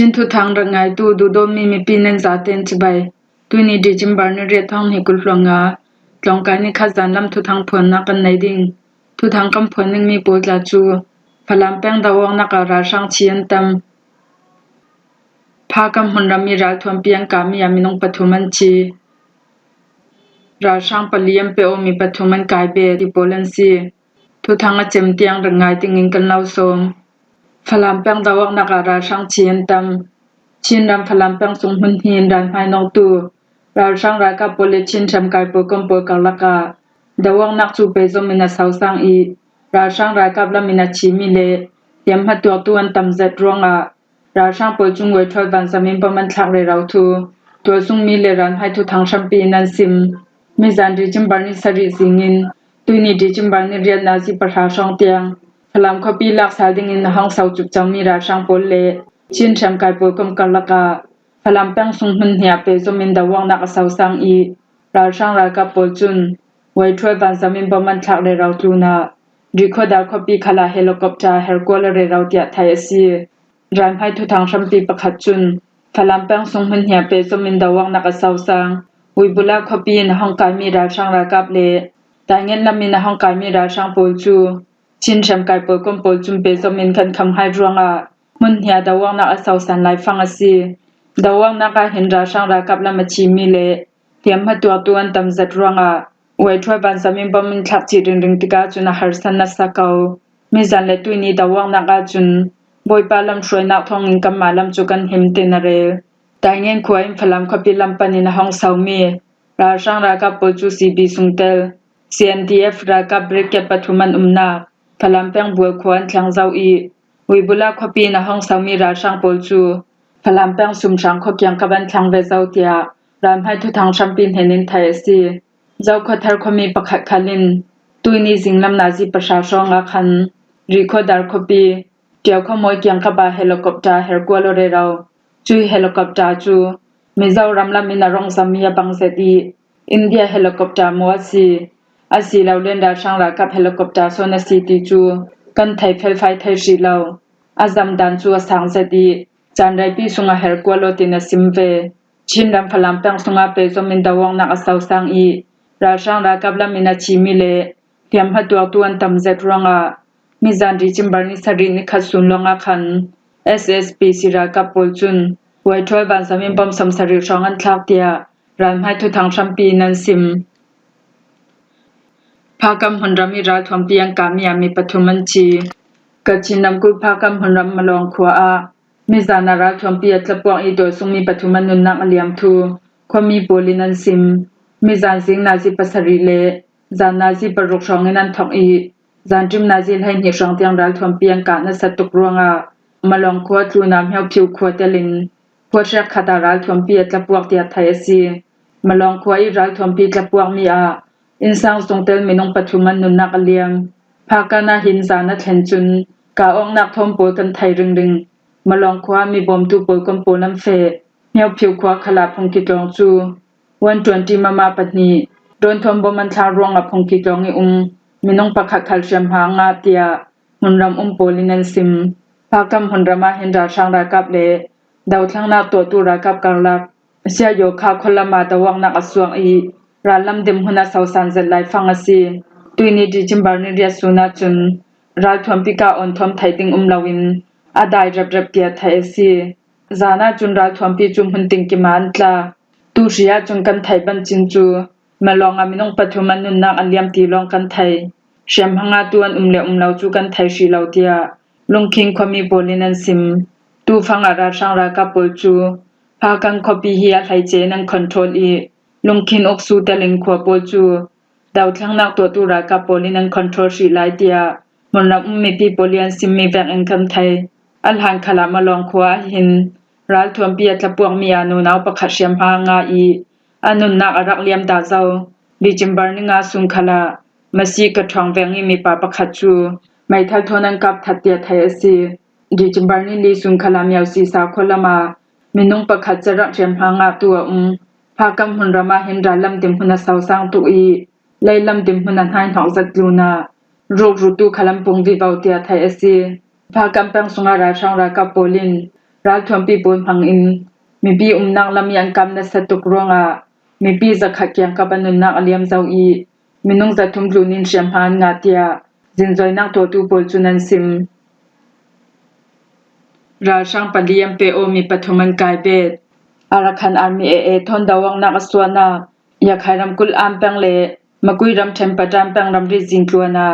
ชินทุทางระงายตูดูโดมีปีนันซาเตนจิบายตุนีดิจิมบาร์นเรียทองให้กุลฟลงาลองกายนิขจานลำทุทางผลนักกันในดิ่งทุทางกำผลนึงมีปูลาจูพลัมแป้งดาวงนักราช่างเชียนตำพากำหุนรามีราทวมเปียงกามียามินงปฐุมันชีราช่างปลียมเปโอมีปฐุมันกายเบดิโปลันซีทุทางเจมเตียงระงายติงิงกันเล่าโสมพลัมแป้งดาวงนักราช่างเชียนตำชินรำพลัมแป้งสงหุนหินรันภายนอกตูราช่างรากาโปเลชินชำกายโปกมโปกาลกาดาวงนักจูเปโซมินาสาวสังอีราช่างรากาบลามินาชิมิเลเตรียมหัดตัวตัวนตำเจ็ดรวงราช่างปจุงเวทวันสมิมปมันทักเรเราทูตัวซุงมีเลรันให้ทุทางชัมปีนันซิมมิจันดิจิมบานิสริสิงินตุนีดิจิมบานิเรียนนาซีประชาชงเตียงพลัมคปีลักษาดิงินห้องสาวจุกจามีราช่างโปเลชินชำกายโปกมกาลกาพลัมแป้งซุงหุนเหียเปโซมินดาวงนักสาวสังอีราช่างรากาโปจุนไว้ช่วยบันสมิมปมันทักเรเราทูนาดิโคดาคปีคลาเฮลิคอปเตอร์เฮลโกลเรเราเตียไทยซีรันให้ทุทางชัมปีประคัดจุนพลัมแป้งซุงหุนเหียเปโซมินดาวงนักสาวสังวิบุลาคปีนห้องกายมีราช่างรากาเลแต่เงินลำมินห้องกายมีราช่างโปจูชินชำกายโปกมโปจุมเปโซมินคันคำให้รวงมุนเหียดาวงนักสาวสันไลฟังซีดาวงนักเห็นราช่างรากาลำมชีมิเลเตรียมหัดตัวตัวนตำจัดรวงไว้ช่วยบันสมิมปมินทักจีริงริงติกาจุนหารสันนัสกาวมิจันเลตุนีดาวงนักจุนบอยปาลำช่วยนักท่องอินกัมมาลำจุกันหิมตินเรลแต่เงินขวายพลัมขปิลำปนินห้องสาวมีราช่างรากาโปจูซีบีสุงเตล CNDF รากาเบรกเก็บปฐุมันนาพลัมแป้งบัวขวานทางเจ้าอีวิบุลาขปีนห้องสาวมีราช่างโปจูพลัมแป้งสุมช่างขกยังกับบันทางเวเจ้าเตียรามให้ทุทางชัมปินเฮนินไทยซีเจ้าขทัลคมีประคัดคลินตุยนีสิงลำนาซีประชาชนคันรีโคดาร์คปีเกี่ยวขโมยเกียงกับบาเฮลิคอปเตอร์เฮลกัวโลเรเราจุยเฮลิคอปเตอร์จูมิเจ้ารำลามินารองสามียบังเซตีอินเดียเฮลิคอปเตอร์มัวซีอาศิลาวเลนดาช่างรากับเฮลิคอปเตอร์โซนซีตีจูกันไทยเฟลไฟไทยชีลาวอาซัมดันจูสังเซตีจานไรปีสุงาเฮลกัวโลตินซิมเวชินดำพลัมแป้งสุงาเปโซมินดาวงนักสาวสังอีราช่างรากับลามินาชิมิเลเตรียมหัดตัวตัวนตำเจ็ดรวงมิจันดิจิมบานิสรินิขัดสุนลงคัน SSPC รากับโปจุนไว้ช่วยบันสมิมปมสมสริชองอันทักเตียรันให้ทุทางชัมปีนันซิมภากำหุนรามีราทวมเปียงกามียามีปฐุมันชีกัจฉินนำกุภากำหุนรามมาลองขวามิจานาราทวมเปียตะปวงอีโดสุงมีปฐุมันนุนนักอเลียมทูความมีโปลินันซิมมิจานสิงนาซีปัสริเลจานนาซีปรุกชองนันทองอีจานจิมนาซีให้หิชองเตียงราทวมเปียงกาณสัตตุกรวงมาลองขวาทูนามเฮาผิวขวาเตลินพวกรักขัดราทวมเปียตะปวงเตียไทยซีมาลองขวาอีราทวมเปียตะปวงมีอินสังสงเตลมินงปฐุมันนุนนักเลียงภาคนาหินสานัทเห็นจุนกาองนักทอมโปกันไทยรึงมาลองคว้ามีบอมตูโปกมโปน้ำเฟเหี่ยวผิวคว้าขลาพงกิจองจูวัน20มาปัตนีโดนทอมบอมันทารวงพงกิจองอีมินงปะขัดคัลเซียมหางาเตียหุนรำโปลินันซิมภากำหุนรามาเห็นราช่างรากับเลดาวทั้งนาตัวตุรากับกัลลักเสียโยคาคนละมาตะวังนักอสวงอีราลำเดมหุนาสาวสันเซลไลฟังซีตุยนีดิจิมบาร์นิเรียสุนาจุนราทวมปิกาออนทอมไทติงลาวินอาไดรับเตียไทยซีจานาจุนราทวมปิจุมหุนติงกิมันตลาตูเชียจุนกันไทยบันจินจูมาลองอามินงปฐุมันนุนนักอันเลียมตีลองกันไทยเชียมหังอาตวนเลลาวจูกันไทยชีลาวเตียลงคิงความมีโปลินันซิมตูฟังอาราช่างรากับโปจูพากันคอปีเฮียไทยเจนังคอนโทรลอีลงคินอกสูเตลิงขวโปจูดาวทั้งนักตัวตุรากับโปลินันคอนโทรลชีไลเตียมนรับมีปีโปลียนซิมมีแวกอันคำไทยอัลหันขลามาลองขวาหินรัลทวมเปียตะปวงมีอานุนาวประคัดเชียมหางาอีอานุนนักรักเลียมดาเจ้าดิจิมบาร์นิงาสุงขลามาซีกระทองแวงมีปาประคัดจูไม่ทัลทนังกับทัดเตียไทยซีดิจิมบาร์นิลีสุงขลามยาวซีสาคนละมามินุงประคัดจะรักเชียมหางาตัวภากำหุนรามาเห็นราลำเต็มหุนสาวสังตุอีไล่ลำเต็มหุนหันหอกจัดลูนาโรครุตุขลัมปงวิบาวเตียไทยซีภากำแปงสุงาราช่างรากับโปลิน ราทวมปีปูนพังอินมีปีนักลำยันกำนัสตุกรวงมีปีจะขัดยังกับนุนนักอเลียมเจ้าอีมีนุ่งจะทุ่มลุนินเชียมหานงาเตียจินจอยนักตัวตูปูจุนันซิมราช่างปลียมเปโอมีปฐุมันกายเบดอารัคันอาร์มีเอทอนดาวังนักสวนาอยากให้รำกุลอามแปงเลมากุยรำเทมปะจามแปงรำริจิงตัวนา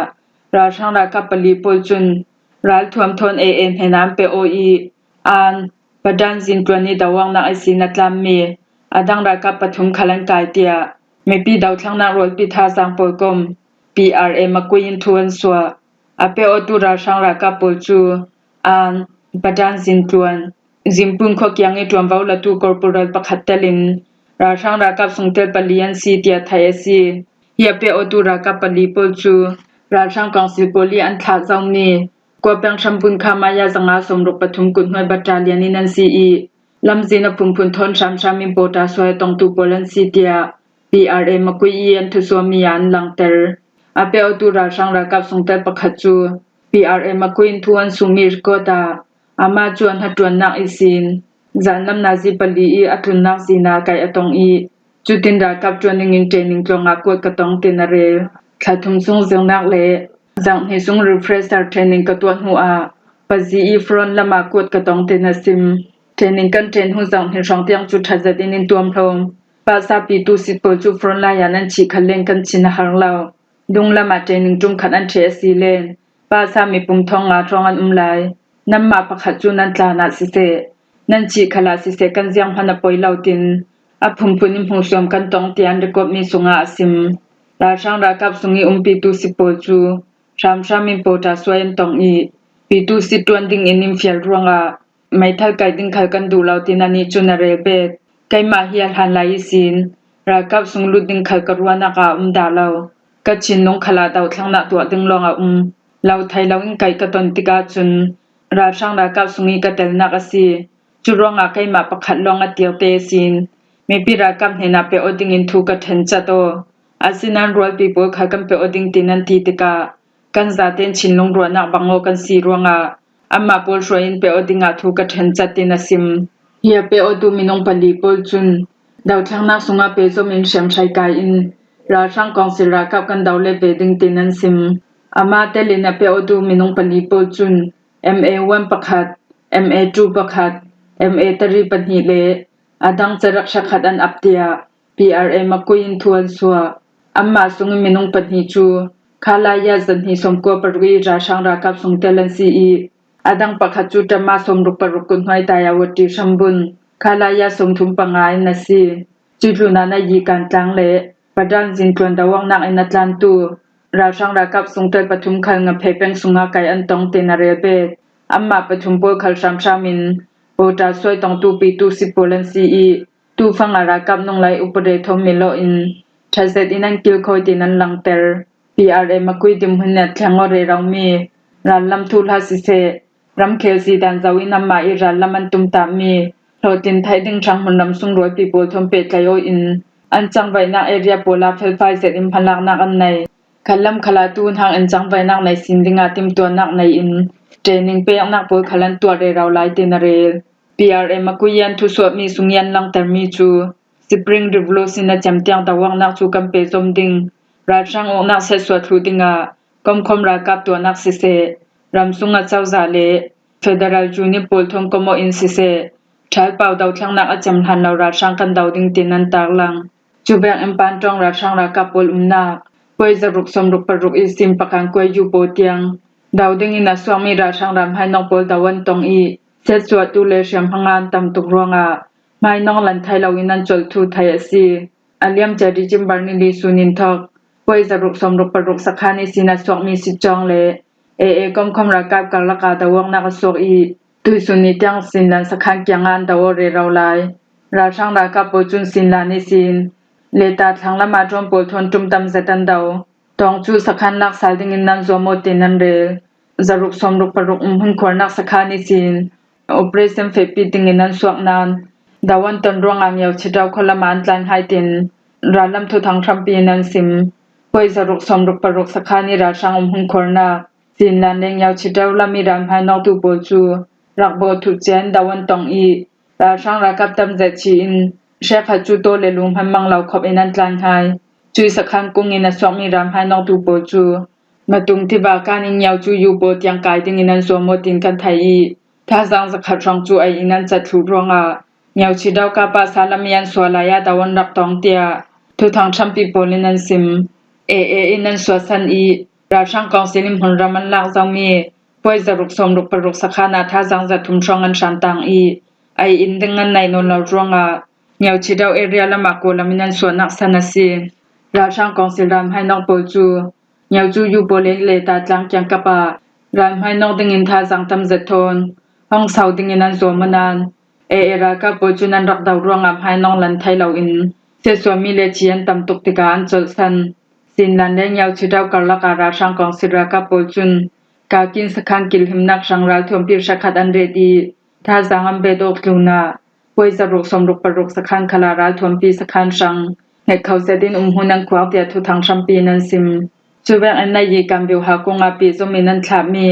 ราช่างรากับปลีปูจุนราทวมทนเให้น้ำเปโออีอานปะดานจินตัวนี้ดาวังนักไอซีนัตลามมีอาดังรากับปฐุมขลังกายเตียไม่ปีดาวทั้งนักรถปิทาสังปอยกม PRA มากุยินทวนสัวอาเปโอตูราช่างรากับปูจูอานปะดานจินตวนจิมปุนขอกยังไอตวมเว้าละตูคอร์ปอเรทปะขัดเตลินราช่างรากับสงเตปลียันซีเตียไทยซีเฮียเปโอตูรากับปลีปูจูราช่างกองสิโปลีอันทาเจ้ามีกว่าแปงชัมปุนคามายาสังอาสมรุปปฐุมกุนหวยบัตราเลียนินันซีอีลำจีนพุมพุนทนชามชามิมโปตาสวยตองตูโปลันซีเตีย PRA มากุยเยียนทุสวมียันลังเตอร์อาเปโอตูราช่างรากับสงเตปะขัดจู PRA มากุยนทวนสุมิรโกตาอามาจวนหัดวนนักอิสินจานลำนาซีปลีอีอัตุนนักซีนาไกอตองอีจุตินรากับจวนนิงเทนิงจงอากวดกะตองเตนเรลคาทุมซุงเซงนักเลจังเฮซุงรีเฟรชเทรนนิ่งกะตวนหัวปะจีอีฟรอนละมากวดกะตองเตนซิมเทรนนิ่งกันเทรนหูจังเฮช่องเตียงจุดทัดดินินตวมพรมปาซาปีตุสิโปจุฟรอนลายันชิคัลเลงกันชินหังลาวดุงละมาเทรนนิ่งจุมขันอันเทซีเลนปาซามีปุ่มทองอาทองอันไลนำมาปะขัดจุนันตานาสิเซนันชิคลาสิเซกันเจียงพันปอยลาวตินอภุมพุนิมหูสวมกันตองเตียนเดกบมีสุงอาซิมราช่างรากับสุงีปีตุสิโปจูชามชามิมโปตาสวยตองอีปีตุสิตวนดิงอินิมเฟียลรวงไม่ทัลไกดิงขัลกันดูลาวตินานีจุนเรเบตไกมาเฮียหันไลซินรากับสุงลุดิงขัลกรวานากาดาลาวกัชินนงขลาดาวทั้งนักตัวดิงลองลาวไทยลาวอิงไกกะตนติกาจุนราช่างรากับสุงีกะเตลนักซีจุรองไกมาประคัดลองเตียวเตซินมีปีรากับเฮนาเปอดิงอินทูกะเทนจัตโตอาซินันรวลปีโปขะกัมเปอดิงตินันติติกากันซาเตนชินลงรวนักบังโอกันซีรวงอัมมาโปลชวยอินเปอดิงอาทูกะเทนจัตตินซิมเฮียเปอดูมินงปลีโปลจุนดาวทั้งนักสุงาเปโซมินเชมชัยกายอินราช่างกองศิรากับกันดาวเลเบดิงตินันซิมอามาเตลินเปอดูมินงปลีโปลจุนMA1 ประคัด MA2 ประคัด MA3 ปัญหีเลอาดังจะรักษาขัดอันอับเตีย PRA มากุยินทวนสัวอัมมาสุงมินุงปัญหีจูคาลายาจันหีสมกัวปรุยราช่างรากับสุงเตลันซีอีอาดังประคัดจูจะมาสมรุปปรุกุนหอยตายาวติชัมบุนคาลายาสมทุมปังายนาซีจุลุนานายีการจังเลประดันจินตวนดาวังนักอินัตลันตูราช่างรากับสุงเตปทุมขัลงเพเป็งสุงาไกอันตองเตนาเรเบตอัมมาปทุมโปขัลชามชามินโปตาสวยตองตูปีตูสิโปลันซีอีตูฟังอารากับนงไลอุปเดทอมเมโลอินทัสเซตินันกิลคอยตินันลังเตอร์ PRA มาคุยดิมหุนเนตทั้งอเรเรามีรันลำทูลาสิเซรัมเคลซีดันจาวินัมมาอิรันลำมันตุมตามีโลตินไทยดึงช่างหุนลำสุงรวยปีโปทอมเปตไกโออินอันจังไวนักเอเรียโปลาเฟลไฟเซตอิมพันลักนักอันในคันลำคลาตูนทางอันจังไวนักในสินดิงาติมตัวนักในอินเทรนนิ่งเปยนักโปคลันตัวเรเราไลเตนเรล PRA มาคุยันทุสวมีสุงยันลังเตมีจูสปริงรีโวลูชันนะจำเตียงตะวังนักจูกัมเปซอมดิงราช่างองนักเสสวทรูดิงากอมคอมรากับตัวนักสิเซรำสุงเจ้าซาเลเฟเดรัลจูนิโพลทงกโมอินสิเซทัลเป่าดาวทั้งนักจำหันเราราช่างกันดาวดิงตินันตากลังจูเบงอิมปันจงราช่างรากับโพลนักป่วยจะรุกสมรุกปรุกอิสิมปะกันกวยยูโปเตียงดาวดิงอินัสวามีราช่างรำให้น้องโพลดาวันตองอีเสสวตูเลเชียมพังงานตำตุกรวงไม่น้องลันไทยเราอินันจลทูไทยซีอันเลียมจะดิจิมบาร์นิลีสุนินทอกป่วยจะรุกสมรุกปรุกสักขานิสินัสวมีสิจองเลกอมคมรักกับกัลกาดาวงนักสวอีตุยสุนิจังสินลันสักขันยังงานดาวเรเราไลราช่างรักกับปุจุนสินลานิสินเลตาทางละมาจอมปุทนจุมตำเซตันดาวตองจูสักขันลักสายดิงินนันโซโมตินันเรจะรุกสมรุกปรุกหุ่นขวนักสักขานิสินOperation Fepi tinginan suaknan dawan tonrong amyaw chidaw kholaman tlan haitin ralam thu thang trampinan sim poi zaruk somruk paruk sakhani ra sang humkhorna sinlan leng yaw chidaw lamiram hanok tu polchu รักโบทุกเจนดาวันตองอีราช่างรักกับตำเจชีอินเชฟฮัจูโตเลลุงพันมังเหล่าขบเอนันตลานไฮจุยสักขันกุ้งอินสวมีรามไฮนองตูโปจูมาตุงที่บาการอินยาวจูยูโปเตียงกายติงอินันสวมโมตินกันไทยถ้าสังสักขัดรองจูไออินันจัดถูรองยาวชิดาวกาปาสาลามียันสวลายาดาวันรักตองเตียทุทางชัมปีโปลินันซิมอินันสวสันอีราช่างกองเซลิมหุนรามันลากจามีป่วยจะรุกสมรุกปรุกสักขานาท่าสังจัดทุ่มช่องอันชันตังอีไออินดึงเงินในนนเราร่วงยาวชิดาวเอเรียละมาโกลามินันสวนักสนัสีราช่างกองเซรามให้น้องโปจูยาวจูยูโปเลตาจังจังกะปารามให้น้องดึงอินท่าสังตำจัดทนห้องเสาดึงอินันสวมนานรากาโปจูนันรักดาวร่วงให้น้องลันไทยเหล่าอินเสสวมีเลจียนตำตุกติกาอันจดสันสินลันเดงยาวชิดาวกาลการาช่างกองเซรากาโปจุนกากินสขันกิลหิมนักสังราลทวมพิรชักขัดอันเรดีท่าสังอัมเบดอกลูนาป่วยจะรุกสมรุกปรุกสขันคลาราลทวมปีสขันสังเหตุเขาเสดินหุนังขวากเดียทุทางชัมปีนันซิมช่วยอันนายกัมบิวหากงอาปีจมินันทามี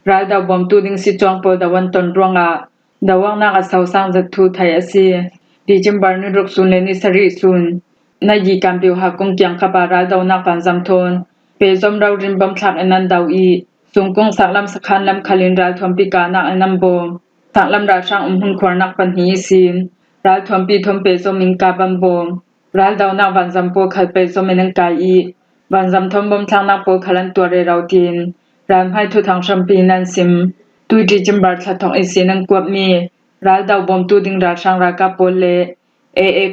รัลดาวบอมตูดิงสิจวงโปดาวันตนรวงดาวังนักสาวสังจัดทูไทยสีดิจิมบาร์นุรุกซุนเลนิสริซุนนายกัมบิวหากงเกียงขบารัลดาวนักกันจำทนเปจอมเราริมบัมทักอนันดาวอีสุงกงสักลำสขันลำคลินรัลทวมปีกานักอนัมโบสักลำราช่างหุนขวานักปันหีซีนรัลทวมปีทวมเปจอมิงกาบัมโบรัลดาวนักวันจำโปขัดเปจอมินังกายอีวันจำทวมบมทางนักโปขัลันตัวเรเราทีนรามให้ทุทางชัมปีนันซิมตุยดิจิมบาร์ทัดทองเอซีนังกวบมีรัลดาวบอมตูดิงราช่างรากาโปเล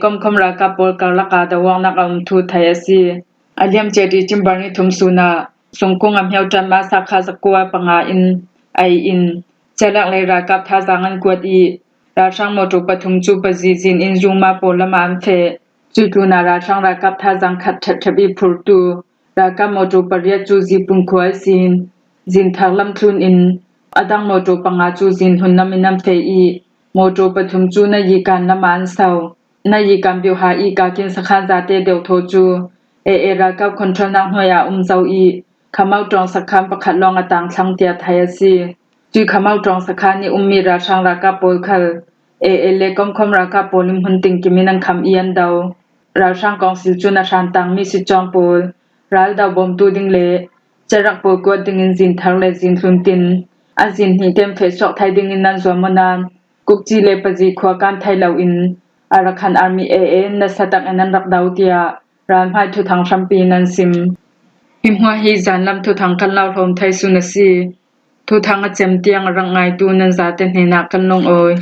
กอมคมรากาโปลกาลกาดาวังนักอุมทูไทยซีอาเลียมเจดิจิมบาร์นิทุมสุนาสงกงอำเฮียวจันมาสักคาสกัวปังอาอินไออินเจลักเลรากับท่าสังันกวดอีราช่างโมตุปทุมจูปจีจินอินจุมาโปละมามเฟจุจูนาราช่างรากับท่าสังขัดทับบีพูตูรากับโมตุปเรียจูจีปุงควายซินจินทักลำคลุนอินอดังโมตุปังอาจูจินหุนนามินัมเฟอีโมตุปทุมจูนายีการละมานเศร้านายีการบิวหาอีกากินสขันจาเตเดียวโทจูรากับคนทนักหัวยาเจ้าอีขมาตรองสักคำประคัดลองต่างทั้งเตียไทยซีจุยขมาตรองสักคานี่มีราช่างรากาโปลคัลเลกอมคมรากาโปลิมหุนติงกิมินังคำเอียนดาวราช่างกองสิจุนาชานตังมีสิจองโปลรัลดาวบอมตูดิงเลจะรักโปลกวดดิงินจินทังเลจินทุนตินอาจินหิเต็มเฟสอกไทยดิงินนันจวมนานกุกจีเลปจีขวาการไทยเหล่าอินอารักขันอาร์มีนัสตักอนันรักดาวเตียรานพายทุทางชัมปีนันซิมหิมหัวฮีจานลำทุทางกันเล่าลมไทยสุนสีทุทางเจมเตียงรังไงตูนันซาเตนเฮนักกันลงโอย